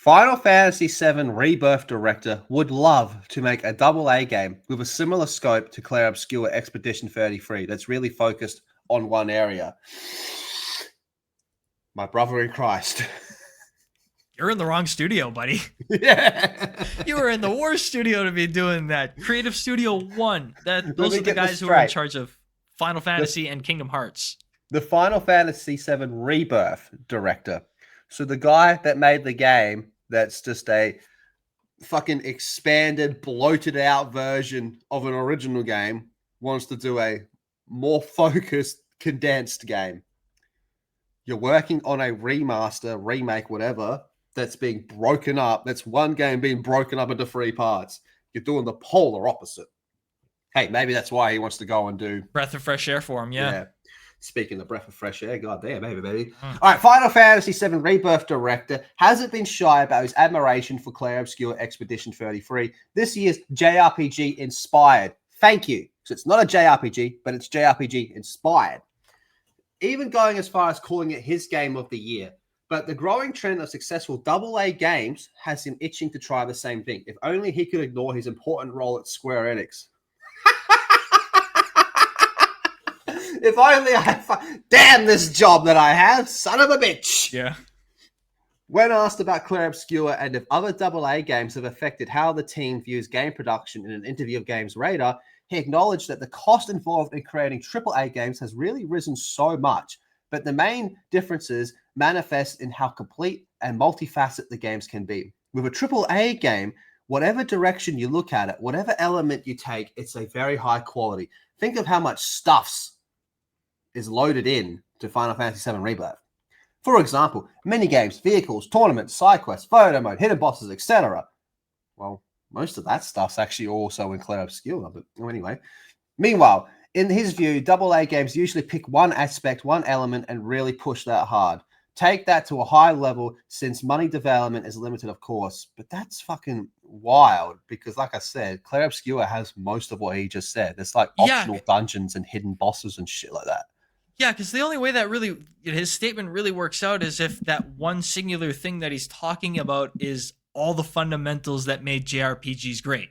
Final Fantasy VII Rebirth director would love to make a AA game with a similar scope to Clair Obscur Expedition 33 that's really focused on one area. My brother in Christ. You're in the wrong studio, buddy. Yeah. You were in the worst studio to be doing that. Creative Studio 1. Those are the guys who are in charge of Final Fantasy and Kingdom Hearts. The Final Fantasy VII Rebirth director. So the guy that made the game that's just a fucking expanded, bloated out version of an original game wants to do a more focused, condensed game. You're working on a remaster, remake, whatever, that's being broken up. That's one game being broken up into 3 parts. You're doing the polar opposite. Hey, maybe that's why he wants to go and do Breath of fresh air for him, yeah. Speaking of breath of fresh air, goddamn, baby. All right, Final Fantasy VII Rebirth director hasn't been shy about his admiration for Clair Obscur Expedition 33, this year's JRPG inspired. Thank you. So it's not a JRPG, but it's JRPG inspired. Even going as far as calling it his game of the year. But the growing trend of successful AA games has him itching to try the same thing. If only he could ignore his important role at Square Enix. If only damn this job that I have, son of a bitch. Yeah. When asked about Clair Obscur and if other AA games have affected how the team views game production in an interview of Games Radar, he acknowledged that the cost involved in creating AAA games has really risen so much, but the main differences manifest in how complete and multifaceted the games can be. With a AAA game, whatever direction you look at it, whatever element you take, it's a very high quality. Think of how much stuffs is loaded in to Final Fantasy VII Rebirth. For example, minigames, vehicles, tournaments, side quests, photo mode, hidden bosses, etc. Well, most of that stuff's actually also in Clair Obscur, but anyway. Meanwhile, in his view, AA games usually pick one aspect, one element, and really push that hard. Take that to a high level since money development is limited, of course. But that's fucking wild because, like I said, Clair Obscur has most of what he just said. There's like optional dungeons and hidden bosses and shit like that. Yeah, because the only way that really his statement really works out is if that one singular thing that he's talking about is all the fundamentals that made JRPGs great.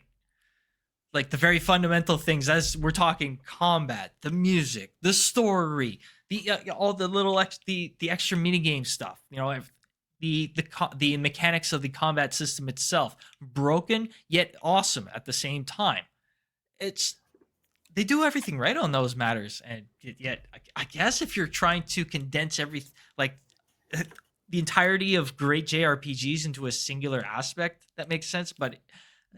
Like the very fundamental things, as we're talking combat, the music, the story, the all the little the extra minigame stuff, you know, the mechanics of the combat system itself, broken yet awesome at the same time. They do everything right on those matters, and yet I guess if you're trying to condense the entirety of great JRPGs into a singular aspect, that makes sense. But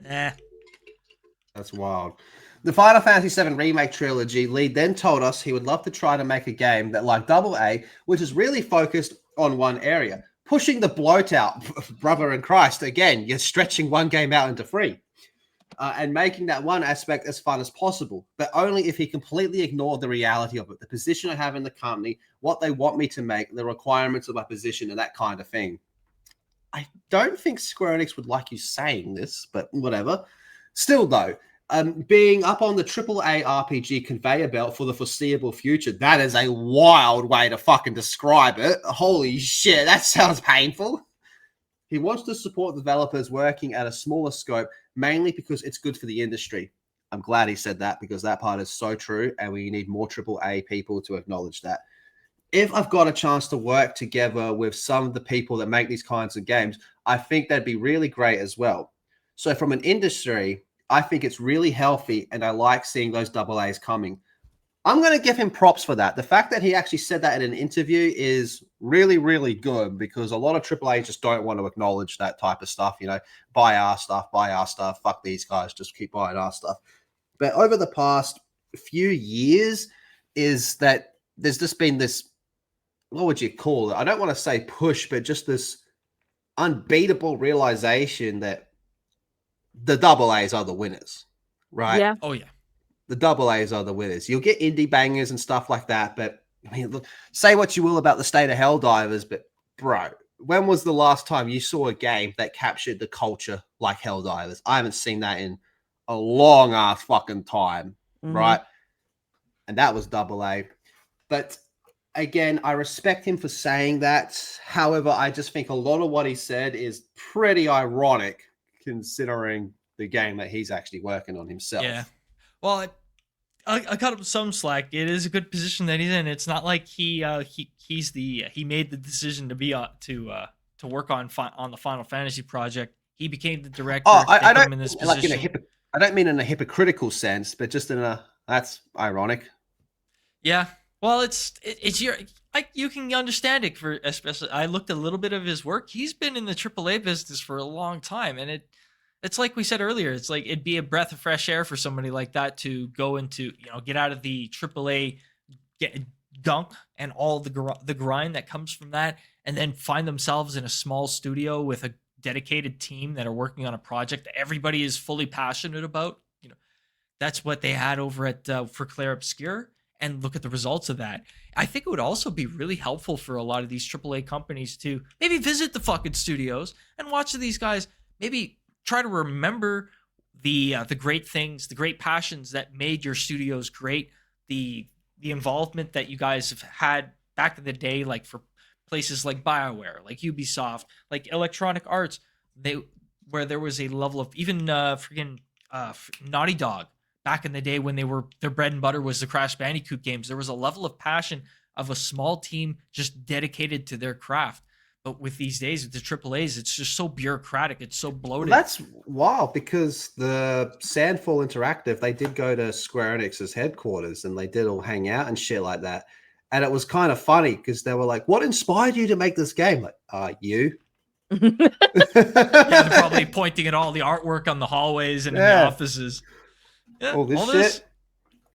that's wild. The Final Fantasy VII Remake Trilogy lead then told us he would love to try to make a game that, like AA, which is really focused on one area, pushing the bloat out, brother in Christ. Again, you're stretching one game out into 3. And making that one aspect as fun as possible, but only if he completely ignored the reality of it, the position I have in the company, what they want me to make, the requirements of my position, and that kind of thing. I don't think Square Enix would like you saying this, but whatever. Still, though, being up on the AAA RPG conveyor belt for the foreseeable future, that is a wild way to fucking describe it. Holy shit, that sounds painful. He wants to support developers working at a smaller scope, mainly because it's good for the industry. I'm glad he said that because that part is so true, and we need more AAA people to acknowledge that. If I've got a chance to work together with some of the people that make these kinds of games, I think that'd be really great as well. So from an industry, I think it's really healthy, and I like seeing those AA's coming. I'm going to give him props for that. The fact that he actually said that in an interview is really, really good because a lot of AAA just don't want to acknowledge that type of stuff. You know, buy our stuff, fuck these guys, just keep buying our stuff. But over the past few years is that there's just been this, what would you call it? I don't want to say push, but just this unbeatable realization that the AA's are the winners, right? Yeah. Oh, yeah. The AA's are the winners. You'll get indie bangers and stuff like that, but I mean, look, say what you will about the state of Helldivers, but bro, when was the last time you saw a game that captured the culture like Helldivers? I haven't seen that in a long ass fucking time, right? And that was AA. But again, I respect him for saying that. However, I just think a lot of what he said is pretty ironic considering the game that he's actually working on Yeah. himself. Well, I cut him some slack. It is a good position that he's in. It's not like he made the decision to be to work on the Final Fantasy project. He became the Oh, director. They I put don't him in this like in a position. I don't mean in a hypocritical sense, but just in a that's ironic. Yeah. Well, it's your you can understand it for especially. I looked a little bit of his work. He's been in the AAA business for a long time, and it's like we said earlier. It's like it'd be a breath of fresh air for somebody like that to go into get out of the AAA get gunk and all the grind that comes from that, and then find themselves in a small studio with a dedicated team that are working on a project that everybody is fully passionate about. That's what they had over at for Clair Obscur, and look at the results of that. I think it would also be really helpful for a lot of these AAA companies to maybe visit the fucking studios and watch these guys. Maybe try to remember the great things, the great passions that made your studios great. The involvement that you guys have had back in the day, like for places like BioWare, like Ubisoft, like Electronic Arts, they where there was a level of even freaking Naughty Dog back in the day when their bread and butter was the Crash Bandicoot games. There was a level of passion of a small team just dedicated to their craft. But with these days, with the AAAs, it's just so bureaucratic. It's so bloated. Well, that's wild because the Sandfall Interactive, they did go to Square Enix's headquarters and they did all hang out and shit like that. And it was kind of funny because they were like, "What inspired you to make this game?" Like, you. Yeah, they're probably pointing at all the artwork on the hallways and in the offices. Yeah, All this shit.